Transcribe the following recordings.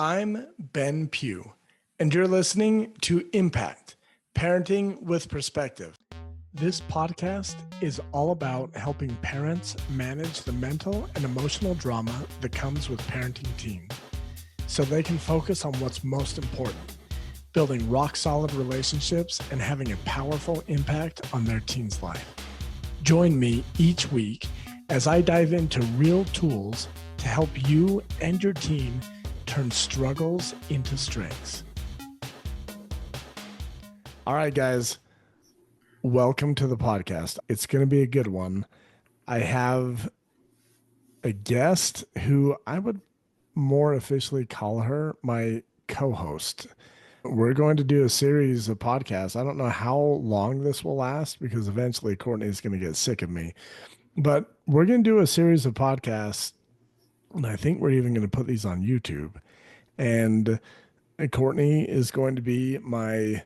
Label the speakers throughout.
Speaker 1: I'm Ben Pugh, and you're listening to Impact, Parenting with Perspective. This podcast is all about helping parents manage the mental and emotional drama that comes with parenting teens so they can focus on what's most important, building rock-solid relationships and having a powerful impact on their teen's life. Join me each week as I dive into real tools to help you and your teen turn struggles into strengths. All right, guys, welcome to the podcast. It's going to be a good one. I have a guest who I would more officially call her my co-host. We're going to do a series of podcasts. I don't know how long this will last because eventually Cortni is going to get sick of me. But we're going to do a series of podcasts, and I think we're even going to put these on YouTube. And Cortni is going to be my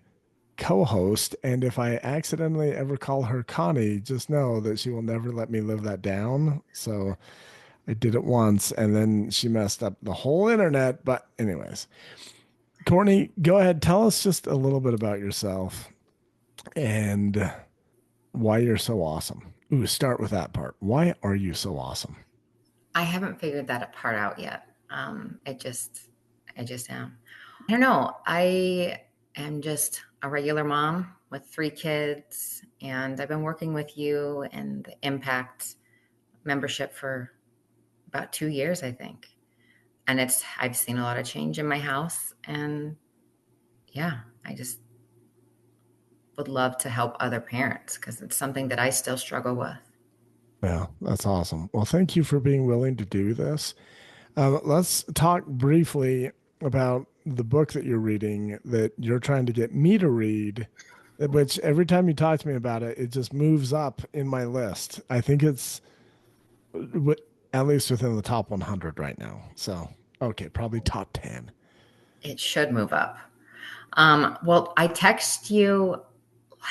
Speaker 1: co-host. And if I accidentally ever call her Connie, just know that she will never let me live that down. So I did it once, and then she messed up the whole internet. But anyways, Cortni, go ahead. Tell us just a little bit about yourself and why you're so awesome. Ooh, start with that part. Why are you so awesome?
Speaker 2: I haven't figured that part out yet. I just am. I don't know. I am just a regular mom with 3 kids, and I've been working with you and the Impact membership for about 2 years, I think. And I've seen a lot of change in my house, and yeah, I just would love to help other parents because it's something that I still struggle with.
Speaker 1: Yeah, that's awesome. Well, thank you for being willing to do this. Let's talk briefly about the book that you're reading that you're trying to get me to read, which every time you talk to me about it, it just moves up in my list. I think it's at least within the top 100 right now. So, okay, probably top 10.
Speaker 2: It should move up. Well, I text you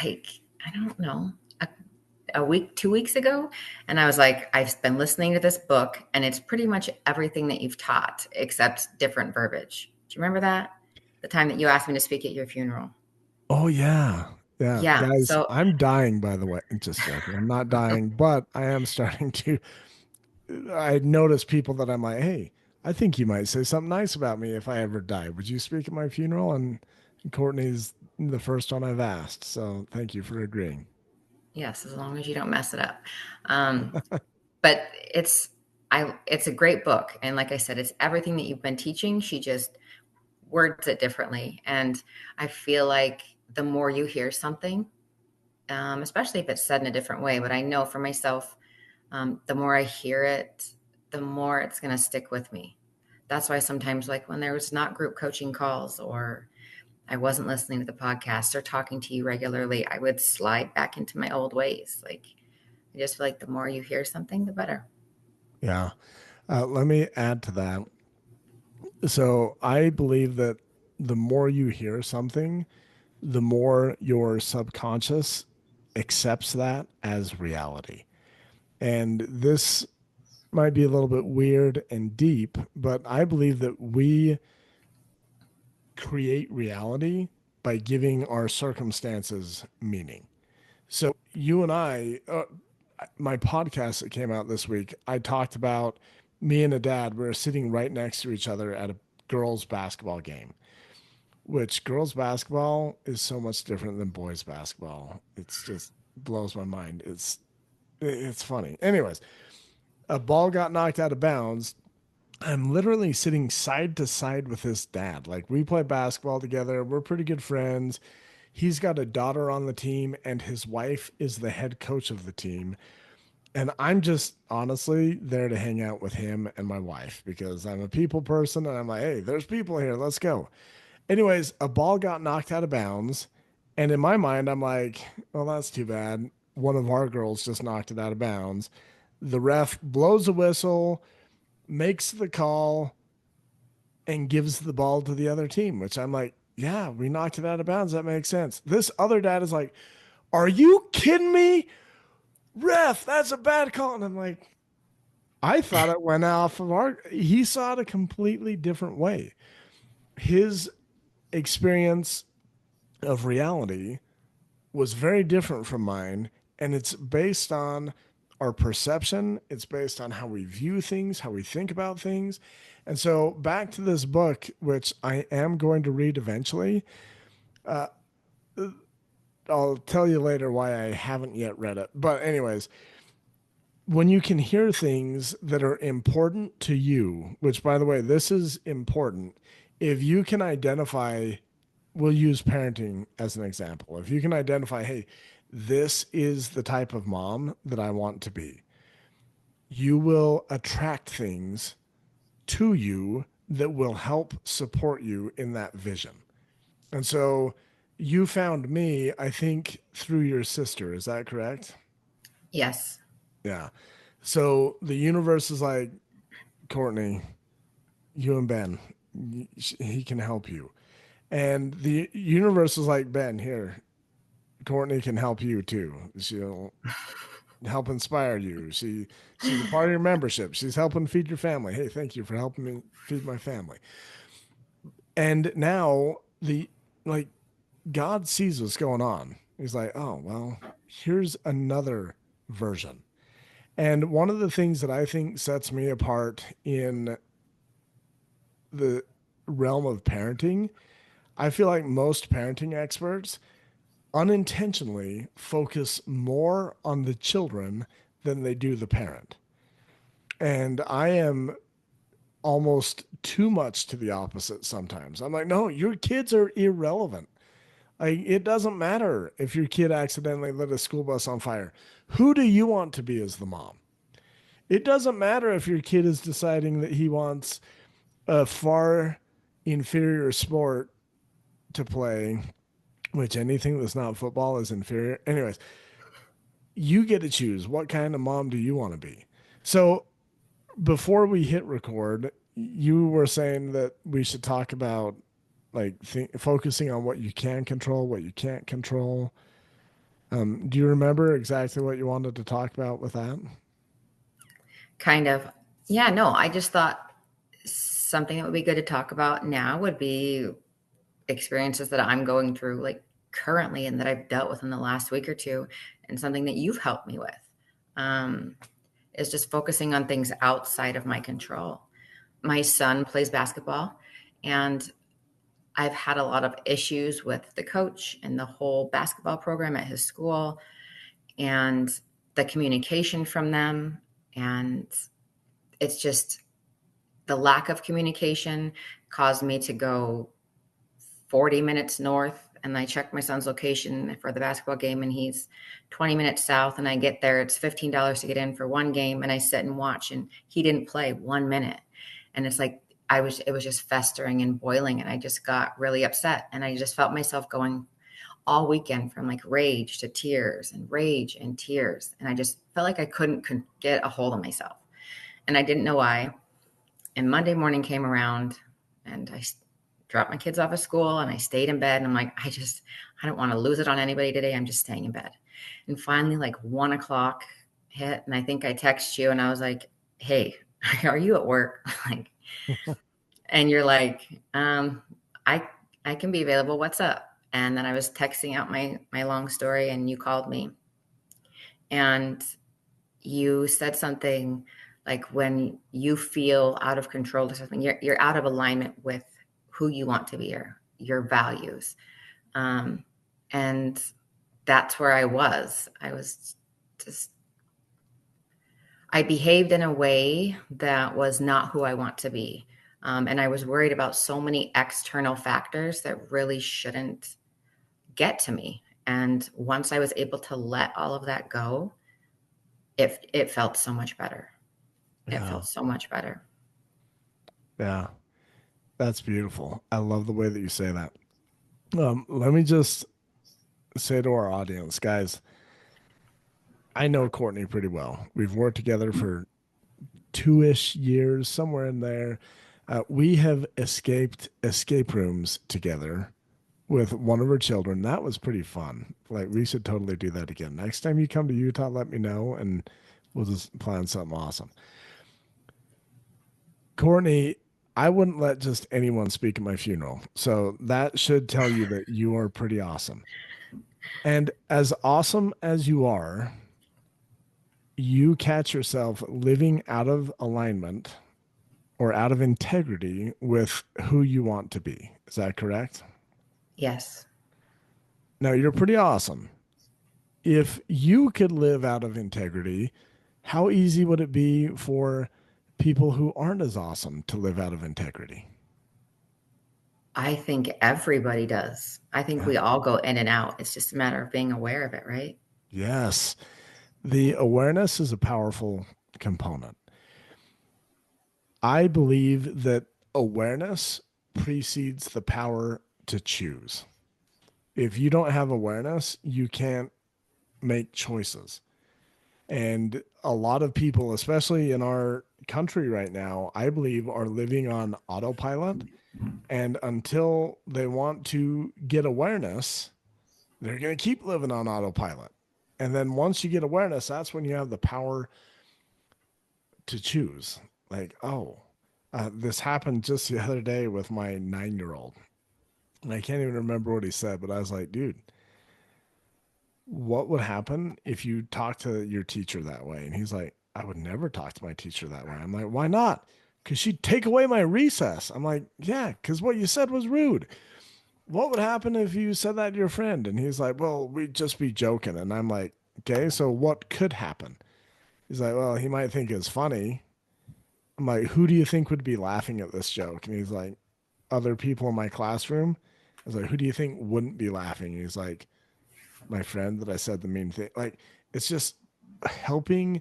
Speaker 2: like, I don't know, a week, 2 weeks ago. And I was like, I've been listening to this book and it's pretty much everything that you've taught except different verbiage. Do you remember that? The time that you asked me to speak at your funeral.
Speaker 1: Oh, yeah. Yeah.
Speaker 2: Yeah.
Speaker 1: Guys,
Speaker 2: So
Speaker 1: I'm dying, by the way. Just joking. I'm not dying, but I am starting to. I notice people that I'm like, hey, I think you might say something nice about me if I ever die. Would you speak at my funeral? And Cortni's the first one I've asked. So thank you for agreeing.
Speaker 2: yes, as long as you don't mess it up. But it's a great book. And like I said, it's everything that you've been teaching. She just words it differently. And I feel like the more you hear something, especially if it's said in a different way, but I know for myself, the more I hear it, the more it's going to stick with me. That's why sometimes, like when there was not group coaching calls or I wasn't listening to the podcast or talking to you regularly, I would slide back into my old ways. Like, I just feel like the more you hear something, the better.
Speaker 1: Yeah. Let me add to that. So I believe that the more you hear something, the more your subconscious accepts that as reality. And this might be a little bit weird and deep, but I believe that we create reality by giving our circumstances meaning. So you and my podcast that came out this week, I talked about me and a dad. We were sitting right next to each other at a girls' basketball game, which girls' basketball is so much different than boys' basketball. It's just blows my mind. It's funny. Anyways, a ball got knocked out of bounds. I'm literally sitting side to side with his dad. Like we play basketball together. We're pretty good friends. He's got a daughter on the team, and his wife is the head coach of the team. And I'm just honestly there to hang out with him and my wife because I'm a people person. And I'm like, hey, there's people here. Let's go. Anyways, a ball got knocked out of bounds. And in my mind, I'm like, well, that's too bad. One of our girls just knocked it out of bounds. The ref blows a whistle, makes the call, and gives the ball to the other team, which I'm like, yeah, we knocked it out of bounds. That makes sense. This other dad is like, are you kidding me? Ref, that's a bad call. And I'm like, I thought it went off of he saw it a completely different way. his experience of reality was very different from mine. And it's based on our perception, it's based on how we view things, how we think about things. And so, back to this book, which I am going to read eventually. I'll tell you later why I haven't yet read it. But, anyways, when you can hear things that are important to you, which, by the way, this is important, if you can identify, we'll use parenting as an example. If you can identify, hey, this is the type of mom that I want to be, you will attract things to you that will help support you in that vision. And so you found me, I think, through your sister. Is that correct?
Speaker 2: Yes.
Speaker 1: Yeah. So the universe is like, Courtney, you and Ben, he can help you. And the universe is like, Ben, here, Courtney can help you too. She'll help inspire you. She's a part of your membership. She's helping feed your family. Hey, thank you for helping me feed my family. And now the like God sees what's going on. He's like, oh well, here's another version. And one of the things that I think sets me apart in the realm of parenting, I feel like most parenting experts unintentionally focus more on the children than they do the parent. And I am almost too much to the opposite sometimes. I'm like, no, your kids are irrelevant. Like, it doesn't matter if your kid accidentally lit a school bus on fire. Who do you want to be as the mom? It doesn't matter if your kid is deciding that he wants a far inferior sport to play, which anything that's not football is inferior. Anyways, you get to choose what kind of mom do you want to be. So before we hit record, you were saying that we should talk about like focusing on what you can control, what you can't control. Do you remember exactly what you wanted to talk about with that?
Speaker 2: Kind of. Yeah, no, I just thought something that would be good to talk about now would be experiences that I'm going through, like currently, and that I've dealt with in the last week or two, and something that you've helped me with um, is just focusing on things outside of my control. My son plays basketball, and I've had a lot of issues with the coach and the whole basketball program at his school and the communication from them. And it's just the lack of communication caused me to go 40 minutes north, and I checked my son's location for the basketball game, and he's 20 minutes south, and I get there, it's $15 to get in for one game, and I sit and watch, and he didn't play 1 minute. And it's like it was just festering and boiling, and I just got really upset, and I just felt myself going all weekend from like rage to tears and rage and tears, and I just felt like I couldn't get a hold of myself, and I didn't know why. And Monday morning came around, and I dropped my kids off at school, and I stayed in bed, and I'm like, I don't want to lose it on anybody today. I'm just staying in bed. And finally, like 1 o'clock hit, and I think I texted you, and I was like, hey, are you at work? Like, and you're like, I I can be available. What's up? And then I was texting out my long story, and you called me, and you said something like, when you feel out of control or something, you're out of alignment with who you want to be, or your values. Um, and that's where I was. I was just, I behaved in a way that was not who I want to be. And I was worried about so many external factors that really shouldn't get to me. And once I was able to let all of that go, it felt so much better. It
Speaker 1: Yeah.
Speaker 2: felt so much better.
Speaker 1: Yeah. That's beautiful. I love the way that you say that. Let me just say to our audience, guys, I know Courtney pretty well. We've worked together for 2-ish years, somewhere in there. We have escaped escape rooms together with one of her children. That was pretty fun. Like, we should totally do that again. Next time you come to Utah, let me know and we'll just plan something awesome. Courtney, I wouldn't let just anyone speak at my funeral. So that should tell you that you are pretty awesome. And as awesome as you are, you catch yourself living out of alignment or out of integrity with who you want to be. Is that correct?
Speaker 2: Yes.
Speaker 1: Now, you're pretty awesome. If you could live out of integrity, how easy would it be for people who aren't as awesome to live out of integrity?
Speaker 2: I think everybody does. I think
Speaker 1: Yeah.
Speaker 2: we all go in and out. It's just a matter of being aware of it, right?
Speaker 1: Yes. The awareness is a powerful component. I believe that awareness precedes the power to choose. If you don't have awareness, you can't make choices. And a lot of people, especially in our country right now, I believe are living on autopilot. And until they want to get awareness, they're going to keep living on autopilot. And then once you get awareness, that's when you have the power to choose. Like, oh, this happened just the other day with my 9 year old. And I can't even remember what he said, but I was like, dude, what would happen if you talk to your teacher that way? And he's like, I would never talk to my teacher that way. I'm like, why not? Because she'd take away my recess. I'm like, yeah, because what you said was rude. What would happen if you said that to your friend? And he's like, well, we'd just be joking. And I'm like, okay, so what could happen? He's like, well, he might think it's funny. I'm like, who do you think would be laughing at this joke? And he's like, other people in my classroom. I was like, who do you think wouldn't be laughing? And he's like, my friend that I said the mean thing. Like, it's just helping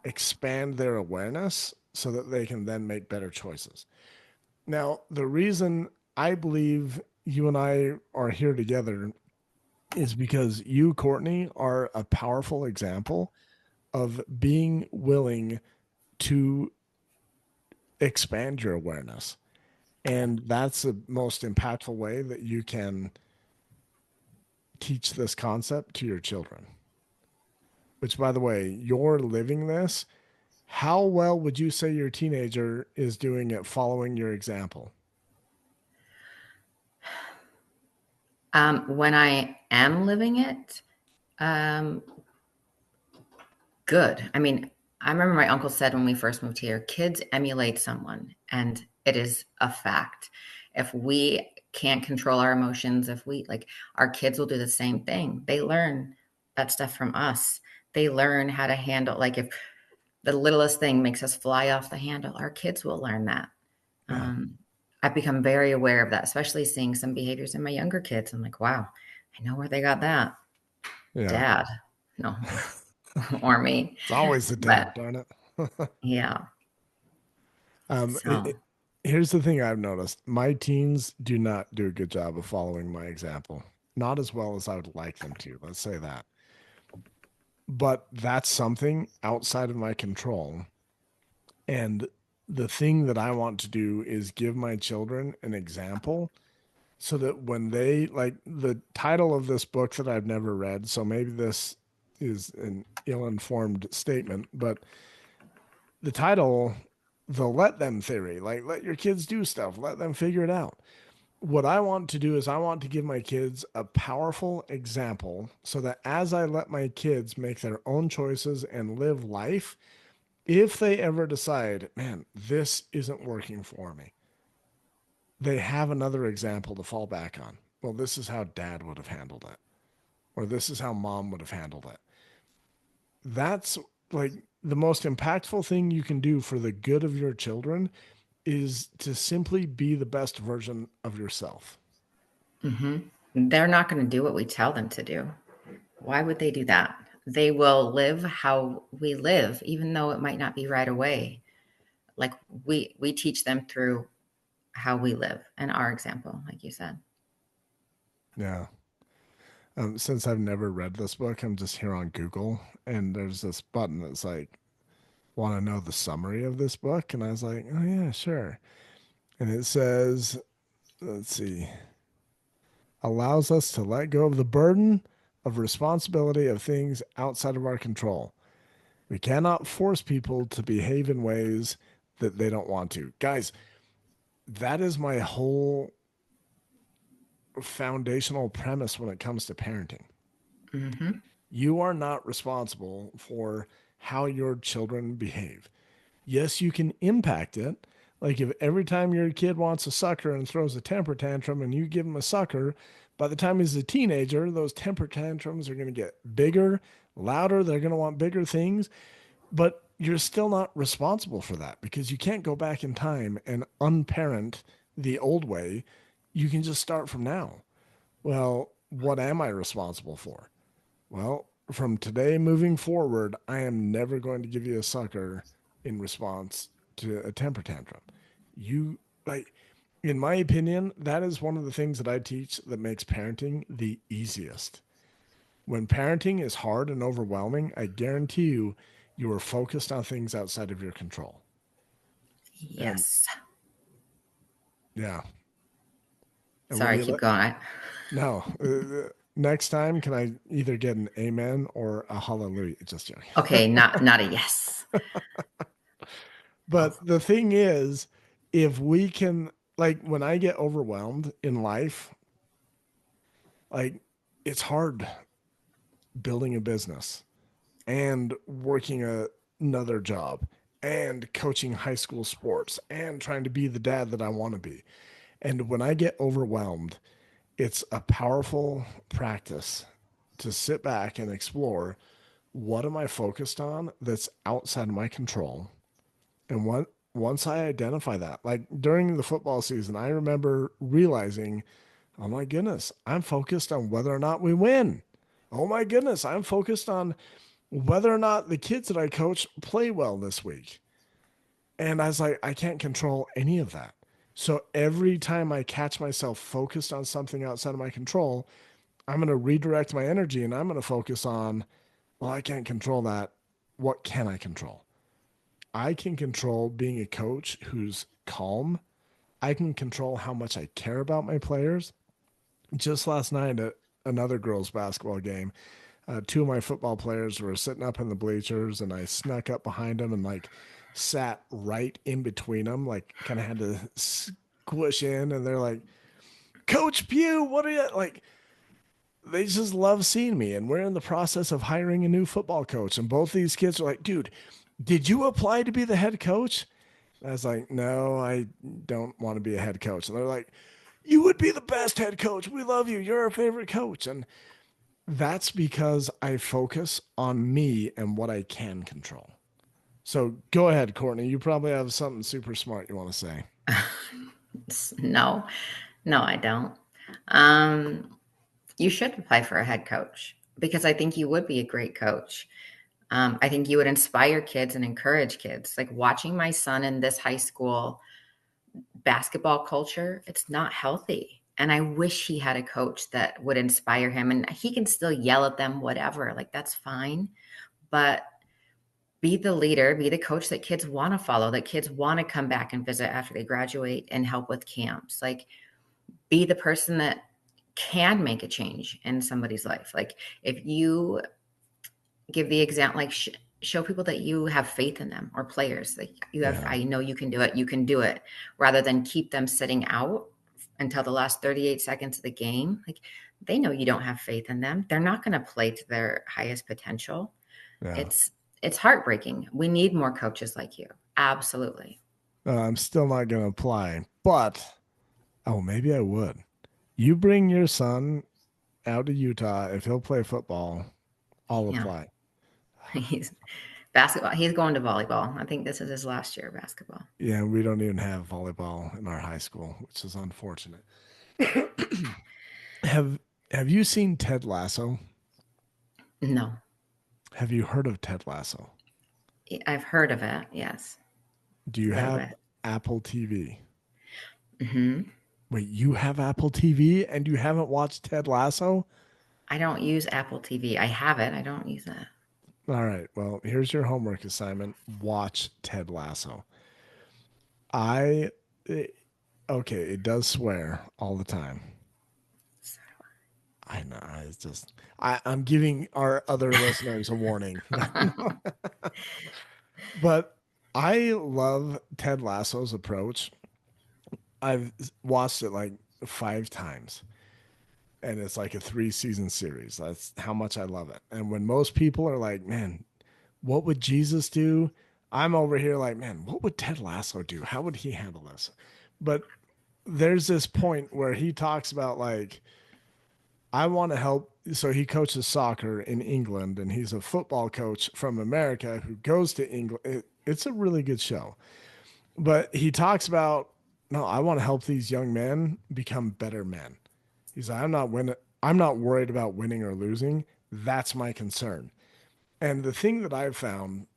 Speaker 1: expand their awareness so that they can then make better choices. Now, the reason I believe you and I are here together is because you, Courtney, are a powerful example of being willing to expand your awareness. And that's the most impactful way that you can teach this concept to your children. Which, by the way, you're living this. How well would you say your teenager is doing at following your example?
Speaker 2: When I am living it, um, good. I mean, I remember my uncle said when we first moved here, kids emulate someone, and it is a fact. If we can't control our emotions, if we like, our kids will do the same thing. They learn that stuff from us. They learn how to handle, like, if the littlest thing makes us fly off the handle, our kids will learn that.
Speaker 1: Yeah.
Speaker 2: Um, I've become very aware of that, especially seeing some behaviors in my younger kids. I'm like, wow, I know where they got that.
Speaker 1: Yeah.
Speaker 2: Dad, no, or me.
Speaker 1: It's always the
Speaker 2: But
Speaker 1: dad, darn it.
Speaker 2: yeah,
Speaker 1: um, it,
Speaker 2: so
Speaker 1: it- Here's the thing I've noticed. My teens do not do a good job of following my example. Not as well as I would like them to. Let's say that. But that's something outside of my control. And the thing that I want to do is give my children an example so that when they like the title of this book that I've never read, so maybe this is an ill-informed statement, but the title, the let them theory, like let your kids do stuff, let them figure it out. What I want to do is I want to give my kids a powerful example so that as I let my kids make their own choices and live life, if they ever decide, man, this isn't working for me, they have another example to fall back on. Well, this is how dad would have handled it, or this is how mom would have handled it. That's like the most impactful thing you can do for the good of your children is to simply be the best version of yourself.
Speaker 2: hmm they're not going to do what we tell them to do. Why would they do that? They will live how we live, even though it might not be right away. Like we teach them through how we live and our example, like you said.
Speaker 1: Yeah. Since I've never read this book, I'm just here on Google, and there's this button that's like, want to know the summary of this book? And I was like, oh, yeah, sure. And it says, let's see, allows us to let go of the burden of responsibility of things outside of our control. We cannot force people to behave in ways that they don't want to. Guys, that is my whole foundational premise when it comes to parenting.
Speaker 2: Mm-hmm.
Speaker 1: You are not responsible for how your children behave. Yes, you can impact it. Like if every time your kid wants a sucker and throws a temper tantrum and you give him a sucker, by the time he's a teenager, those temper tantrums are going to get bigger, louder. They're going to want bigger things, but you're still not responsible for that because you can't go back in time and unparent the old way. You can just start from now. Well, what am I responsible for? Well, from today moving forward, I am never going to give you a sucker in response to a temper tantrum. You like, in my opinion, that is one of the things that I teach that makes parenting the easiest. When parenting is hard and overwhelming, I guarantee you, you are focused on things outside of your control. And
Speaker 2: Yes.
Speaker 1: yeah, and when
Speaker 2: Sorry,
Speaker 1: you
Speaker 2: keep
Speaker 1: let,
Speaker 2: going.
Speaker 1: no, next time, can I either get an amen or a hallelujah? Just joking.
Speaker 2: Okay, not a yes.
Speaker 1: But
Speaker 2: Also,
Speaker 1: the thing is, if we can, like, when I get overwhelmed in life, like, it's hard building a business and working another job and coaching high school sports and trying to be the dad that I want to be. And when I get overwhelmed, it's a powerful practice to sit back and explore what am I focused on that's outside of my control. And once I identify that, like during the football season, I remember realizing, oh my goodness, I'm focused on whether or not we win. Oh my goodness, I'm focused on whether or not the kids that I coach play well this week. And I was like, I can't control any of that. So every time I catch myself focused on something outside of my control, I'm going to redirect my energy and I'm going to focus on, well, I can't control that. What can I control? I can control being a coach who's calm. I can control how much I care about my players. Just last night at another girls' basketball game, two of my football players were sitting up in the bleachers, and I snuck up behind them and like sat right in between them, like kind of had to squish in. And they're like, "Coach Pugh, what are you like?" They just love seeing me, and we're in the process of hiring a new football coach. And both these kids are like, "Dude, did you apply to be the head coach?" I was like, no, I don't want to be a head coach. And they're like, you would be the best head coach. We love you. You're our favorite coach. And that's because I focus on me and what I can control. So go ahead, Courtney. You probably have something super smart you want to say.
Speaker 2: no, no, I don't. Um, you should apply for a head coach because I think you would be a great coach. I think you would inspire kids and encourage kids. Like watching my son in this high school basketball culture, it's not healthy. And I wish he had a coach that would inspire him. And he can still yell at them, whatever. Like that's fine. But be the leader, be the coach that kids want to follow, that kids want to come back and visit after they graduate and help with camps. Like be the person that can make a change in somebody's life. Like if you give the example, like show people that you have faith in them or players, like you have,
Speaker 1: Yeah.
Speaker 2: I know you can do it, you can do it, rather than keep them sitting out until the last 38 seconds of the game. Like they know you don't have faith in them. They're not going to play to their highest potential.
Speaker 1: Yeah.
Speaker 2: It's it's heartbreaking. We need more coaches like you. Absolutely.
Speaker 1: I'm still not going to apply, but oh, maybe I would. You bring your son out to Utah. If he'll play football, I'll
Speaker 2: Yeah.
Speaker 1: apply.
Speaker 2: He's basketball. He's going to volleyball. I think this is his last year of basketball.
Speaker 1: Yeah, we don't even have volleyball in our high school, which is unfortunate. have Have you seen Ted Lasso?
Speaker 2: No,
Speaker 1: Have you heard of Ted Lasso?
Speaker 2: I've heard of it. Yes,
Speaker 1: Do
Speaker 2: a
Speaker 1: you
Speaker 2: little
Speaker 1: have
Speaker 2: bit.
Speaker 1: Apple TV?
Speaker 2: Hmm.
Speaker 1: Wait, you have Apple TV and you haven't watched Ted Lasso?
Speaker 2: I don't use Apple TV. I have it. I don't use it.
Speaker 1: All right, well, here's your homework assignment. Watch Ted Lasso. I okay, it does swear all the time. I know. It's just I'm giving our other listeners a warning. But I love Ted Lasso's approach. I've watched it like 5 times, and it's like a 3 season series. That's how much I love it. And when most people are like, man, what would Jesus do? I'm over here like, man, what would Ted Lasso do? How would he handle this? But there's this point where he talks about like, I want to help. So he coaches soccer in England, and he's a football coach from America who goes to England. It's a really good show. But he talks about, no, I want to help these young men become better men. He's like, I'm not worried about winning or losing. That's my concern. And the thing that I've found,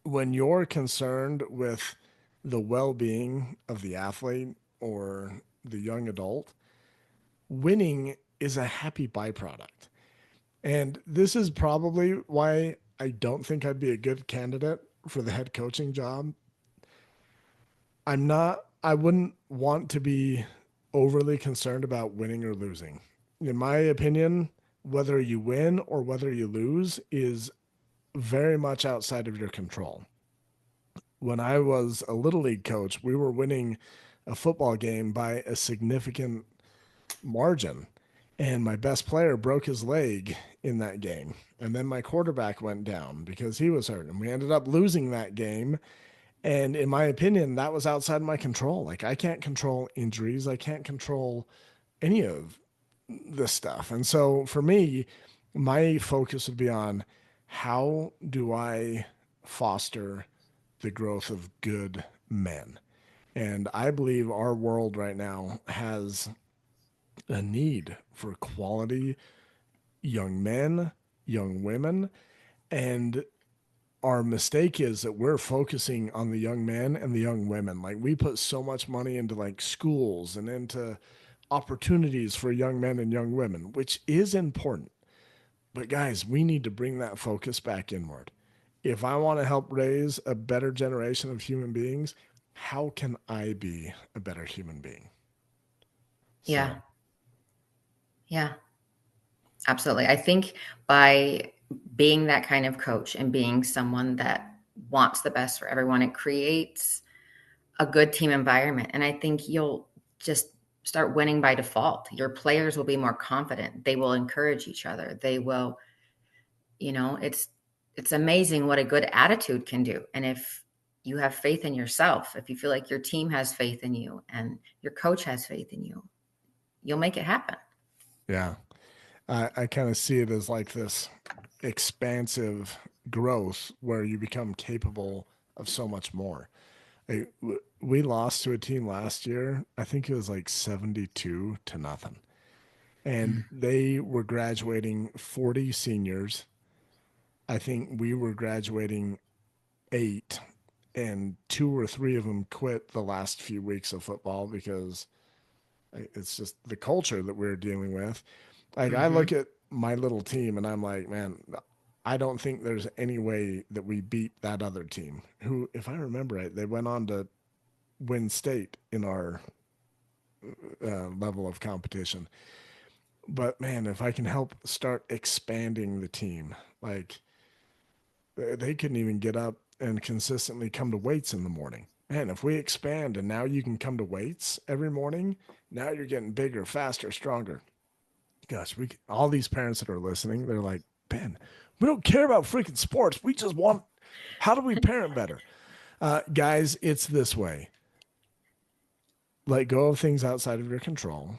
Speaker 1: when you're concerned with the well-being of the athlete or the young adult, winning is a happy byproduct. And this is probably why I don't think I'd be a good candidate for the head coaching job. I wouldn't want to be overly concerned about winning or losing. In my opinion, whether you win or whether you lose is very much outside of your control. When I was a little league coach, we were winning a football game by a significant margin. And my best player broke his leg in that game. And then my quarterback went down because he was hurt. And we ended up losing that game. And in my opinion, that was outside my control. Like, I can't control injuries, I can't control any of this stuff. And so for me, my focus would be on how do I foster the growth of good men? And I believe our world right now has a need for quality young men, young women, and our mistake is that we're focusing on the young men and the young women. Like, we put so much money into like schools and into opportunities for young men and young women, which is important. But guys, we need to bring that focus back inward. If I want to help raise a better generation of human beings, how can I be a better human being?
Speaker 2: Yeah.
Speaker 1: So,
Speaker 2: Yeah. Absolutely. I think by being that kind of coach and being someone that wants the best for everyone, it creates a good team environment. And I think you'll just start winning by default. Your players will be more confident. They will encourage each other. They will, it's amazing what a good attitude can do. And if you have faith in yourself, if you feel like your team has faith in you and your coach has faith in you, you'll make it happen.
Speaker 1: yeah, I kind of see it as like this expansive growth where you become capable of so much more. We lost to a team last year. I think it was like 72-0. And they were graduating 40 seniors. I think we were graduating 8, and 2 or 3 of them quit the last few weeks of football because it's just the culture that we're dealing with. Like, I look
Speaker 2: Mm-hmm.
Speaker 1: at my little team and I'm like, man, I don't think there's any way that we beat that other team who, if I remember right, they went on to win state in our level of competition. But man, if I can help start expanding the team, like, they couldn't even get up and consistently come to weights in the morning. Man, if we expand and now you can come to weights every morning, now you're getting bigger, faster, stronger. Gosh, all these parents that are listening, they're like, Ben, we don't care about freaking sports. We just want, how do we parent better? Guys, it's this way. Let go of things outside of your control.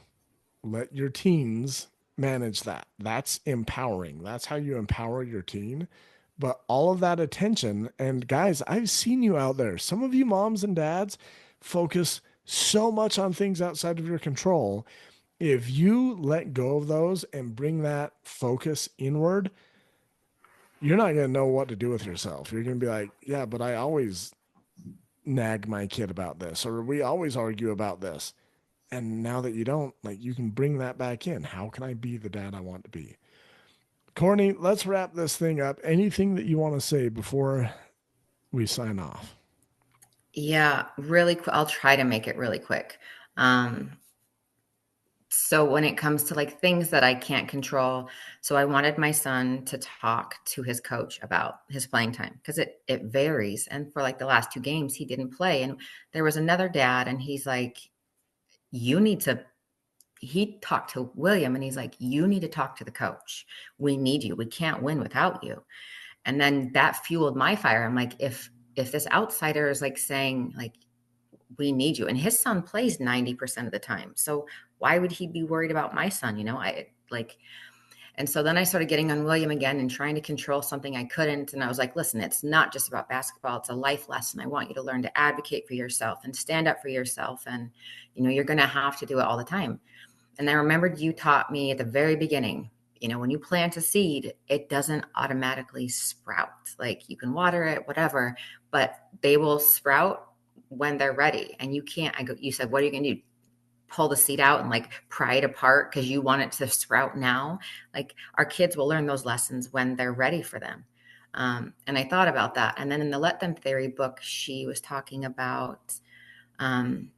Speaker 1: Let your teens manage that. That's empowering. That's how you empower your teen. But all of that attention, and guys, I've seen you out there. Some of you moms and dads focus so much on things outside of your control. If you let go of those and bring that focus inward, you're not going to know what to do with yourself. You're going to be like, yeah, but I always nag my kid about this, or we always argue about this. And now that you don't, like, you can bring that back in. How can I be the dad I want to be? Cortni, let's wrap this thing up. Anything that you want to say before we sign off?
Speaker 2: Yeah, really quick. I'll try to make it really quick. Um, so when it comes to like things that I can't control, so I wanted my son to talk to his coach about his playing time because it varies. And for like the last 2 games, he didn't play. And there was another dad, and he's like, you need to, he talked to William and he's like, you need to talk to the coach. We need you. We can't win without you. And then that fueled my fire. I'm like, if this outsider is like saying like, we need you, and his son plays 90% of the time, so why would he be worried about my son? I like, and so then I started getting on William again and trying to control something I couldn't. And I was like, listen, it's not just about basketball. It's a life lesson. I want you to learn to advocate for yourself and stand up for yourself. And, you're going to have to do it all the time. And I remembered you taught me at the very beginning, when you plant a seed, it doesn't automatically sprout. Like you can water it, whatever, but they will sprout when they're ready. And you can't, you said, what are you going to do? Pull the seed out and like pry it apart because you want it to sprout now. Like our kids will learn those lessons when they're ready for them. And I thought about that. And then in the Let Them Theory book, she was talking about um,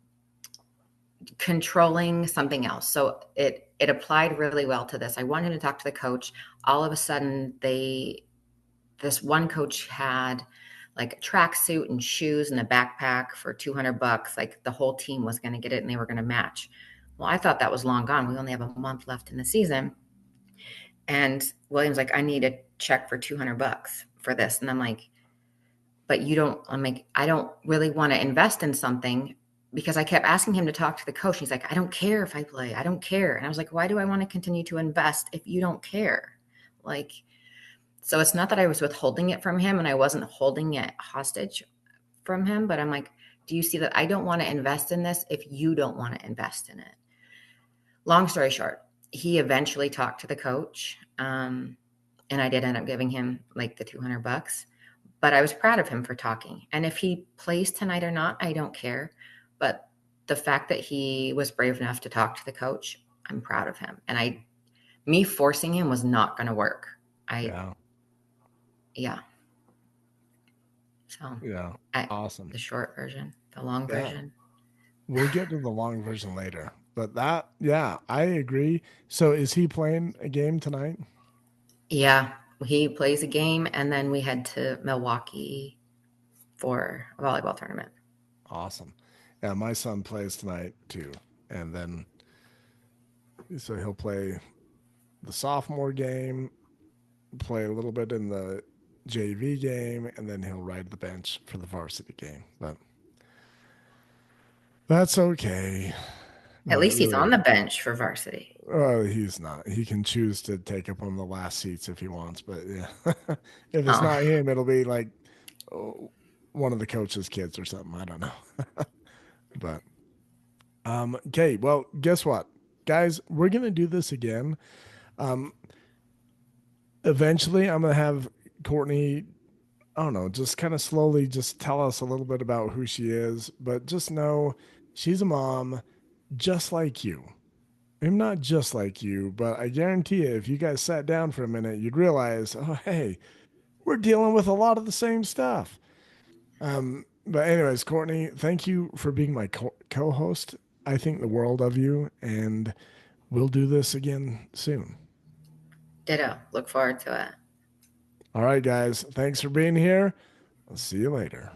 Speaker 2: controlling something else. So it applied really well to this. I wanted to talk to the coach. All of a sudden, this one coach had like a tracksuit and shoes and a backpack for $200. Like the whole team was going to get it and they were going to match. Well, I thought that was long gone. We only have a month left in the season. And William's like, I need a check for $200 for this. And I'm like, but I'm like, I don't really want to invest in something because I kept asking him to talk to the coach. He's like, I don't care if I play. I don't care. And I was like, why do I want to continue to invest if you don't care? Like, so it's not that I was withholding it from him and I wasn't holding it hostage from him, but I'm like, do you see that I don't want to invest in this if you don't want to invest in it? Long story short, he eventually talked to the coach. And I did end up giving him like the $200, but I was proud of him for talking. And if he plays tonight or not, I don't care. But the fact that he was brave enough to talk to the coach, I'm proud of him. And me forcing him was not going to work.
Speaker 1: Yeah.
Speaker 2: Yeah. So
Speaker 1: Yeah. Awesome.
Speaker 2: the short version, the long
Speaker 1: Yeah.
Speaker 2: version.
Speaker 1: We'll get to the long version later. But that, yeah, I agree. So is he playing a game tonight?
Speaker 2: Yeah. He plays a game and then we head to Milwaukee for a volleyball tournament.
Speaker 1: Awesome. Yeah, my son plays tonight too. And then so he'll play the sophomore game, play a little bit in the JV game, and then he'll ride the bench for the varsity game. But that's okay.
Speaker 2: At
Speaker 1: No, it
Speaker 2: least he's
Speaker 1: really
Speaker 2: on
Speaker 1: is.
Speaker 2: the bench for varsity.
Speaker 1: He's not. He can choose to take up one of the last seats if he wants, but yeah, if it's
Speaker 2: Oh,
Speaker 1: not him, it'll be like oh, one of the coach's kids or something. I don't know. But okay. Well, guess what, guys? We're gonna do this again. Um, eventually, I'm gonna have Cortni. I don't know, just kind of slowly just tell us a little bit about who she is, but just know she's a mom just like you. I'm not just like you, but I guarantee you, if you guys sat down for a minute, you'd realize, oh, hey, we're dealing with a lot of the same stuff. But anyways, Cortni, thank you for being my co-host. I think the world of you, and we'll do this again soon.
Speaker 2: ditto. Look forward to it.
Speaker 1: All right, guys, thanks for being here. I'll see you later.